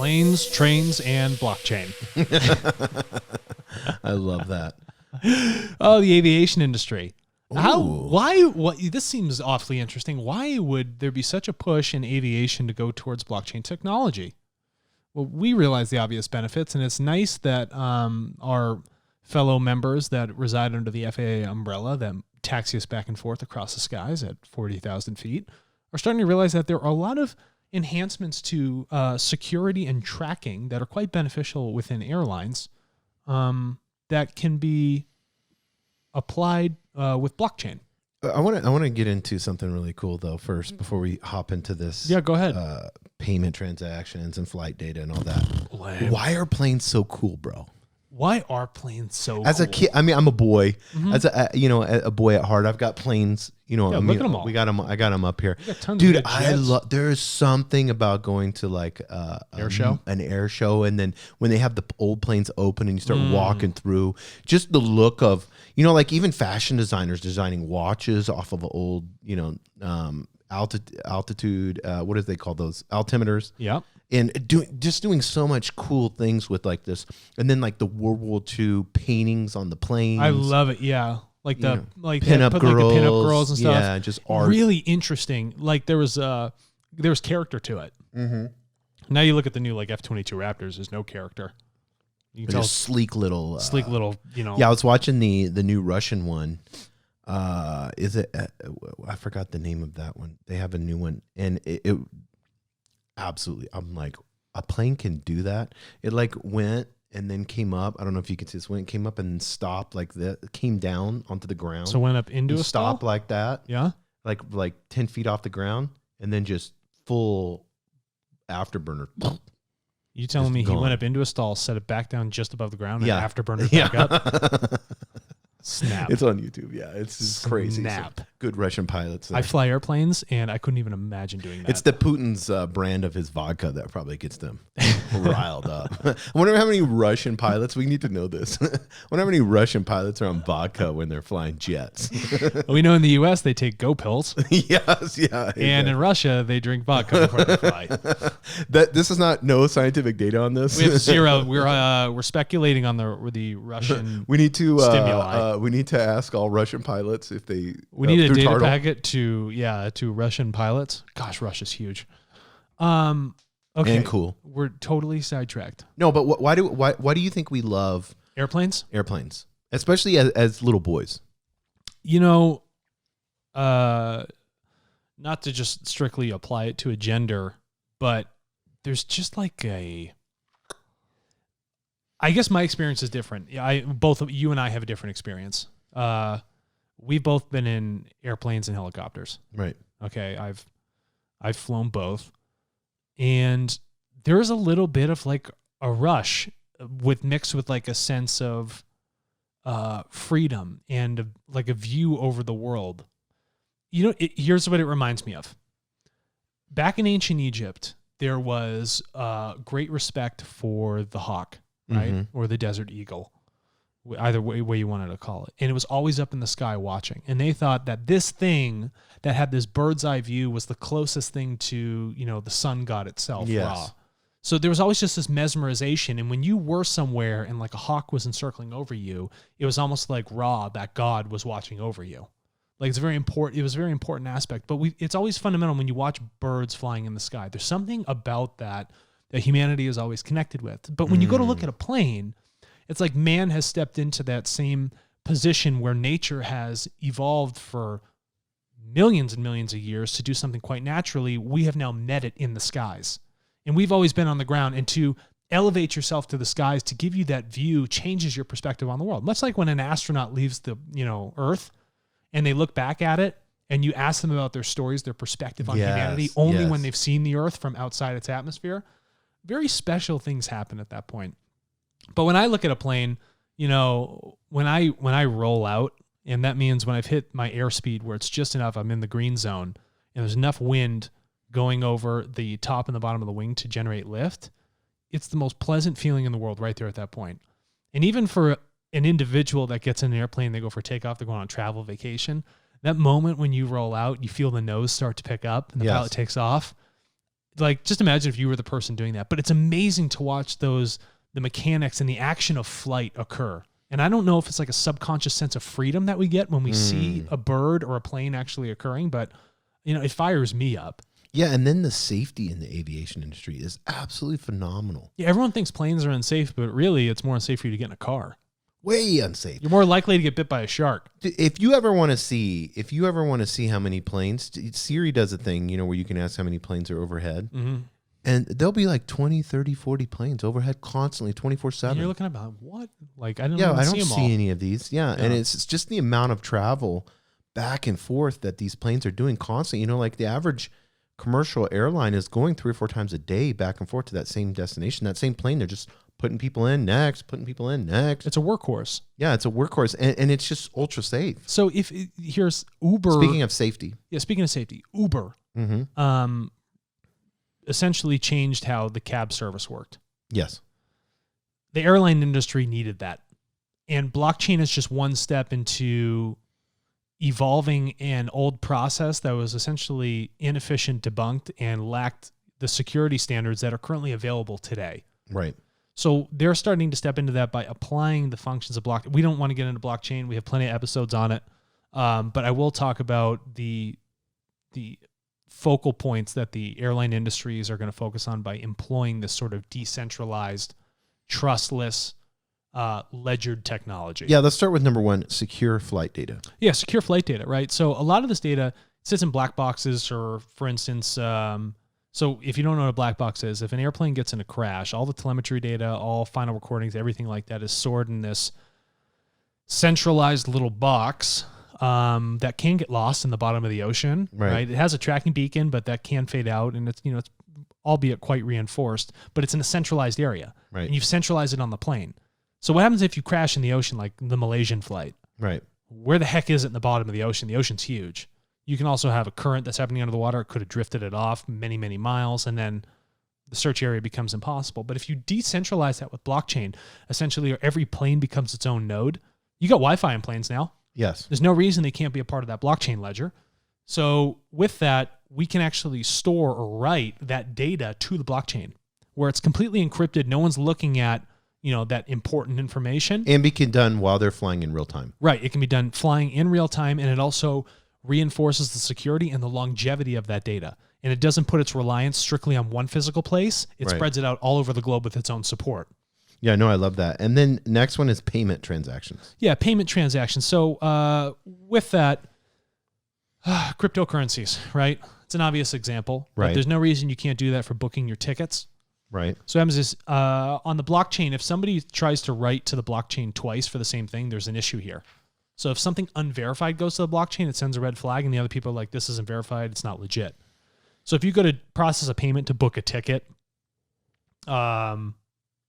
Planes, trains, and blockchain. I love that. Oh, the aviation industry. Ooh. This seems awfully interesting. Why would there be such a push in aviation to go towards blockchain technology? Well, we realize the obvious benefits, and it's nice that our fellow members that reside under the FAA umbrella that taxi us back and forth across the skies at 40,000 feet are starting to realize that there are a lot of enhancements to security and tracking that are quite beneficial within airlines that can be applied with blockchain. I want to get into something really cool though first before we hop into this. Yeah, go ahead. Payment transactions and flight data and all that. Lame. Why are planes so cool, bro? Why are planes so As a kid, I mean, I'm a boy. Mm-hmm. As a boy at heart, I've got planes. You know, look at them all. We got them. I got them up here, dude. I love. There's something about going to like an air show, and then when they have the old planes open and you start walking through, just the look of, you know, like even fashion designers designing watches off of old, you know, altitude. What do they call those? Altimeters. Yeah. And doing so much cool things with like this, and then like the World War II paintings on the planes. I love it. Yeah, like the pinup girls and stuff. Yeah, just art. Really interesting. Like there was character to it. Mm-hmm. Now you look at the new like F-22 Raptors. There's no character. You can tell sleek little. You know. Yeah, I was watching the new Russian one. Is it? I forgot the name of that one. They have a new one, and it absolutely, I'm like, a plane can do that. It like went and then came up. I don't know if you can see this. When it came up and stopped like that, came down onto the ground. So went up into a stop like that. Yeah, like 10 feet off the ground, and then just full afterburner. You telling me he went up into a stall, set it back down just above the ground, and afterburner back up? Snap. It's on YouTube. Yeah, it's crazy. Snap. Good Russian pilots. I fly airplanes, and I couldn't even imagine doing that. It's the Putin's brand of his vodka that probably gets them riled up. I wonder how many Russian pilots, we need to know this. I wonder how many Russian pilots are on vodka when they're flying jets. We know in the U.S. they take Go pills. Yes, yeah. And in Russia, they drink vodka before they fly. This is no scientific data on this. We have zero. We're speculating on the Russian we need to stimuli. We need to ask all Russian pilots if they. We need a data TARTLE packet to Russian pilots. Gosh, Russia's huge. Okay, and cool. We're totally sidetracked. No, but why do you think we love airplanes? Airplanes, especially as little boys. You know, not to just strictly apply it to a gender, but there's just like I guess my experience is different. Both of you and I have a different experience. We've both been in airplanes and helicopters. Right. Okay. I've flown both, and there's a little bit of like a rush mixed with like a sense of freedom and like a view over the world. You know, here's what it reminds me of. Back in ancient Egypt, there was great respect for the hawk. Right? Mm-hmm. Or the desert eagle, either way you wanted to call it. And it was always up in the sky watching. And they thought that this thing that had this bird's eye view was the closest thing to, you know, the sun god itself, yes. Ra. So there was always just this mesmerization. And when you were somewhere and like a hawk was encircling over you, it was almost like Ra, that god, was watching over you. Like it's very important. It was a very important aspect. But it's always fundamental when you watch birds flying in the sky. There's something about that humanity is always connected with. But when you go to look at a plane, it's like man has stepped into that same position where nature has evolved for millions and millions of years to do something quite naturally. We have now met it in the skies. And we've always been on the ground. And to elevate yourself to the skies, to give you that view, changes your perspective on the world. Much like when an astronaut leaves the, Earth and they look back at it and you ask them about their stories, their perspective on humanity, only when they've seen the Earth from outside its atmosphere. Very special things happen at that point. But when I look at a plane, when I roll out, and that means when I've hit my airspeed where it's just enough, I'm in the green zone, and there's enough wind going over the top and the bottom of the wing to generate lift, it's the most pleasant feeling in the world right there at that point. And even for an individual that gets in an airplane, they go for takeoff, they're going on travel vacation, that moment when you roll out, you feel the nose start to pick up and the pilot takes off. like, just imagine if you were the person doing that. But it's amazing to watch the mechanics and the action of flight occur. And I don't know if it's like a subconscious sense of freedom that we get when we see a bird or a plane actually occurring, but it fires me up. Yeah, and then the safety in the aviation industry is absolutely phenomenal. Yeah, everyone thinks planes are unsafe, but really it's more unsafe for you to get in a car. Way unsafe. You're more likely to get bit by a shark. If you ever want to see how many planes, Siri does a thing, where you can ask how many planes are overhead. Mm-hmm. And there'll be like 20, 30, 40 planes overhead constantly, 24/7. And you're looking about what? Like, I don't see any of these. Yeah. And it's just the amount of travel back and forth that these planes are doing constantly. Like the average commercial airline is going 3 or 4 times a day back and forth to that same destination, that same plane. They're just putting people in next. It's a workhorse. Yeah, it's a workhorse, and it's just ultra safe. So here's Uber. Speaking of safety. Yeah, speaking of safety, Uber essentially changed how the cab service worked. Yes. The airline industry needed that. And blockchain is just one step into evolving an old process that was essentially inefficient, debunked, and lacked the security standards that are currently available today. Right. So they're starting to step into that by applying the functions of blockchain. We don't want to get into blockchain. We have plenty of episodes on it. But I will talk about the focal points that the airline industries are going to focus on by employing this sort of decentralized, trustless, ledgered technology. Yeah, let's start with number 1, secure flight data. Yeah, secure flight data, right? So a lot of this data sits in black boxes, or for instance, so if you don't know what a black box is, if an airplane gets in a crash, all the telemetry data, all final recordings, everything like that is stored in this centralized little box that can get lost in the bottom of the ocean, right? It has a tracking beacon, but that can fade out, and it's albeit quite reinforced, but it's in a centralized area. Right. And you've centralized it on the plane. So what happens if you crash in the ocean, like the Malaysian flight? Right. Where the heck is it in the bottom of the ocean? The ocean's huge. You can also have a current that's happening under the water. It could have drifted it off many, many miles, and then the search area becomes impossible. But if you decentralize that with blockchain, essentially every plane becomes its own node. You got Wi-Fi in planes now. Yes. There's no reason they can't be a part of that blockchain ledger. So with that, we can actually store or write that data to the blockchain where it's completely encrypted. No one's looking at, that important information. And it can be done while they're flying in real time. Right. It can be done flying in real time, and it also reinforces the security and the longevity of that data. And it doesn't put its reliance strictly on one physical place. It spreads it out all over the globe with its own support. Yeah, no, I love that. And then next one is payment transactions. Yeah, payment transactions. So with that, cryptocurrencies, right? It's an obvious example. Right. There's no reason you can't do that for booking your tickets. Right. So what happens is on the blockchain, if somebody tries to write to the blockchain twice for the same thing, there's an issue here. So if something unverified goes to the blockchain, it sends a red flag, and the other people are like, this isn't verified, it's not legit. So if you go to process a payment to book a ticket,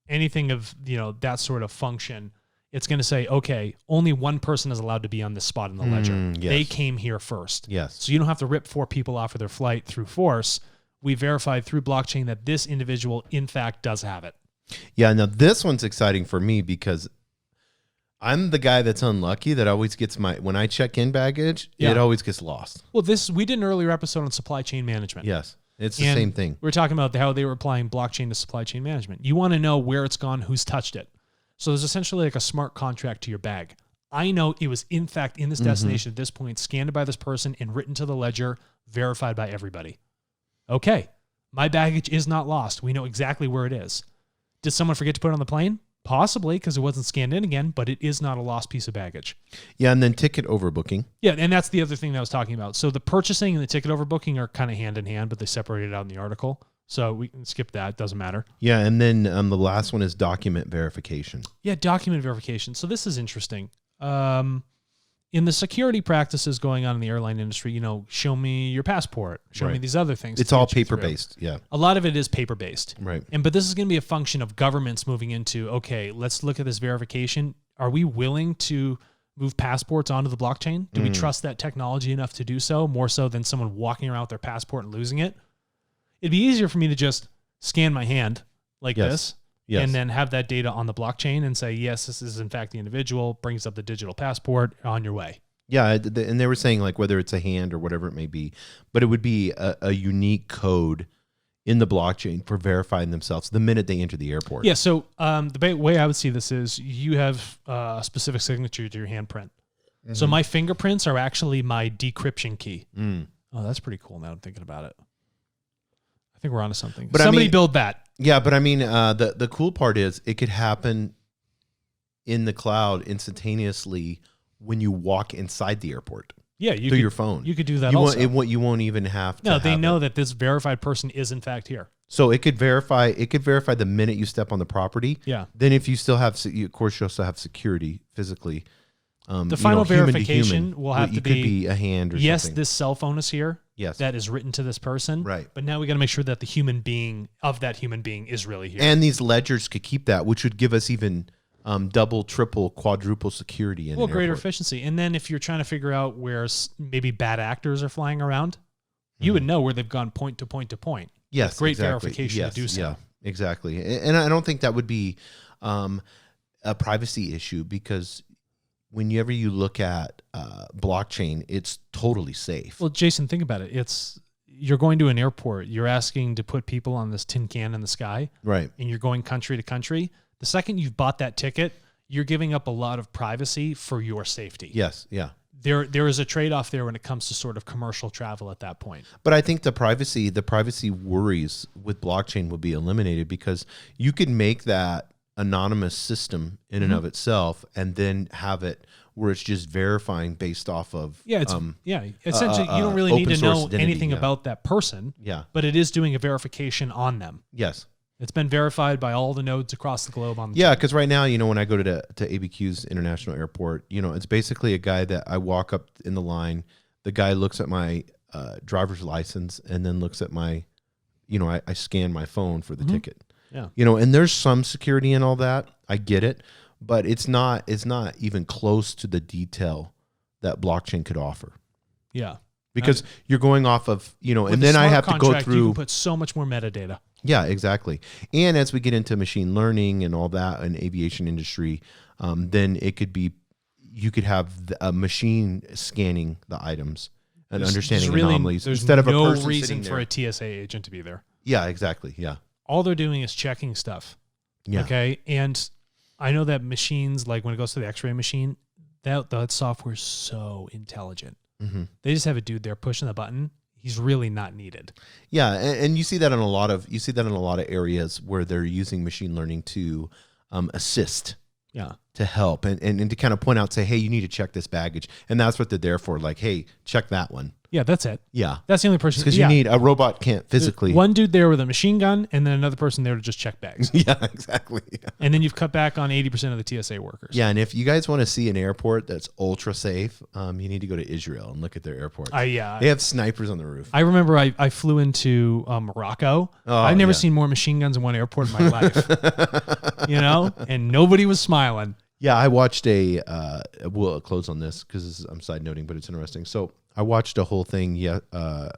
anything of that sort of function, it's going to say, okay, only one person is allowed to be on this spot in the ledger. Yes. They came here first. Yes. So you don't have to rip 4 people off of their flight through force. We verified through blockchain that this individual, in fact, does have it. Yeah, now this one's exciting for me because I'm the guy that's unlucky that always gets when I check in baggage, it always gets lost. Well, we did an earlier episode on supply chain management. Yes, it's the same thing. We were talking about how they were applying blockchain to supply chain management. You want to know where it's gone, who's touched it. So there's essentially like a smart contract to your bag. I know it was, in fact, in this destination at this point, scanned by this person and written to the ledger, verified by everybody. Okay, my baggage is not lost. We know exactly where it is. Did someone forget to put it on the plane? Possibly, because it wasn't scanned in again, but it is not a lost piece of baggage. Yeah, and then ticket overbooking. Yeah, and that's the other thing that I was talking about. So the purchasing and the ticket overbooking are kind of hand in hand, but they separated out in the article. So we can skip that. Doesn't matter. Yeah, and then the last one is document verification. Yeah, document verification. So this is interesting. In the security practices going on in the airline industry, show me your passport, show me these other things. It's all paper-based, yeah. A lot of it is paper-based. Right. But this is going to be a function of governments moving into, okay, let's look at this verification. Are we willing to move passports onto the blockchain? Do we trust that technology enough to do so, more so than someone walking around with their passport and losing it? It'd be easier for me to just scan my hand like this. Yes. And then have that data on the blockchain and say, yes, this is in fact the individual, brings up the digital passport, on your way. Yeah, and they were saying like whether it's a hand or whatever it may be, but it would be a unique code in the blockchain for verifying themselves the minute they enter the airport. Yeah. So the way I would see this is you have a specific signature to your handprint. Mm-hmm. So my fingerprints are actually my decryption key. Mm. Oh, that's pretty cool now I'm thinking about it. I think we're onto something. But somebody build that. Yeah, but I mean, the cool part is it could happen in the cloud instantaneously when you walk inside the airport. Yeah, through your phone. You could do that. You won't even have to. No, they know that this verified person is in fact here. So it could verify. It could verify the minute you step on the property. Yeah. Then if you still have, of course, you also have security physically. The final verification will have to be a hand or yes, something. This cell phone is here. Yes. That is written to this person. Right. But now we got to make sure that the human being of that human being is really here. And these ledgers could keep that, which would give us even double, triple, quadruple security in greater efficiency. And then if you're trying to figure out where maybe bad actors are flying around, you would know where they've gone point to point to point. Yes, great verification to do so. Yeah, exactly. And I don't think that would be a privacy issue because whenever you look at blockchain, it's totally safe. Well, Jason, think about it. You're going to an airport. You're asking to put people on this tin can in the sky. Right. And you're going country to country. The second you've bought that ticket, you're giving up a lot of privacy for your safety. Yes, yeah. There is a trade-off there when it comes to sort of commercial travel at that point. But I think the privacy worries with blockchain will be eliminated because you could make that anonymous system in and of itself and then have it where it's just verifying based off of essentially you don't really need to know anything about that person. Yeah. But it is doing a verification on them. Yes. It's been verified by all the nodes across the globe on the Yeah, because right now, when I go to ABQ's International Airport, it's basically a guy that I walk up in the line. The guy looks at my driver's license and then looks at my, I scan my phone for the ticket. Yeah. And there's some security in all that. I get it, but it's not even close to the detail that blockchain could offer. Yeah. Because you're going off of, and then I have to go through. You can put so much more metadata. Yeah, exactly. And as we get into machine learning and all that in aviation industry, then it could be, you could have a machine scanning the items and understanding anomalies instead of a person no reason sitting there. for a TSA agent to be there. Yeah, exactly. Yeah. All they're doing is checking stuff. Yeah. Okay. And I know that machines, like when it goes to the X-ray machine, that software is so intelligent. Mm-hmm. They just have a dude there pushing the button. He's really not needed. Yeah, and you see that in a lot of areas where they're using machine learning to assist. Yeah. To help and to kind of point out, say, hey, you need to check this baggage. And that's what they're there for. Like, hey, check that one. Yeah, that's it. Yeah. That's the only person. Because you need a robot can't physically. There's one dude there with a machine gun and then another person there to just check bags. Yeah, exactly. Yeah. And then you've cut back on 80% of the TSA workers. Yeah, and if you guys want to see an airport that's ultra safe, you need to go to Israel and look at their airports. They have snipers on the roof. I remember I flew into Morocco. I've never seen more machine guns in one airport in my life. And nobody was smiling. Yeah, I watched we'll close on this because I'm side noting, but it's interesting. So I watched a whole thing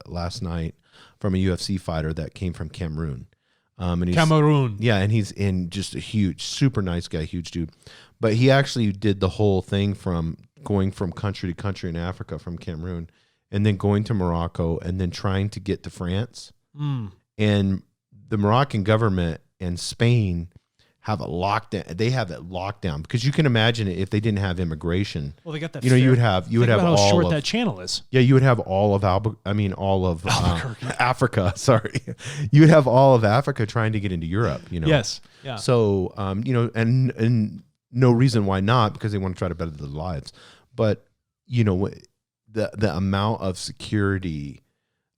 last night from a UFC fighter that came from Cameroon. Cameroon. Yeah, and he's in just a huge, super nice guy, huge dude. But he actually did the whole thing from going from country to country in Africa from Cameroon and then going to Morocco and then trying to get to France. Mm. And the Moroccan government and Spain have it locked down. They have it locked down because you can imagine it if they didn't have immigration. Well, they got that. You would have how all short of, that channel is. Yeah, you would have all of Africa. Sorry, you would have all of Africa trying to get into Europe. Yes. Yeah. So and no reason why not because they want to try to better their lives. But the amount of security,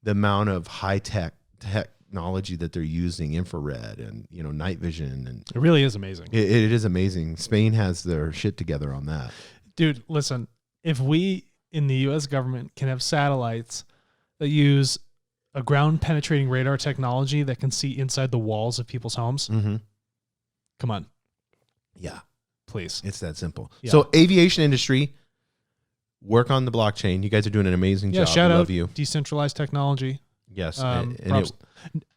the amount of high technology that they're using, infrared and night vision, and it really is amazing. It is amazing. Spain has their shit together on that. Dude, listen, if we in the U.S. government can have satellites that use a ground penetrating radar technology that can see inside the walls of people's homes, come on. Yeah. Please. It's that simple. Yeah. So aviation industry, work on the blockchain. You guys are doing an amazing job. Shout I out love you. Decentralized technology. Yes.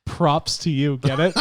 Props to you. Get it?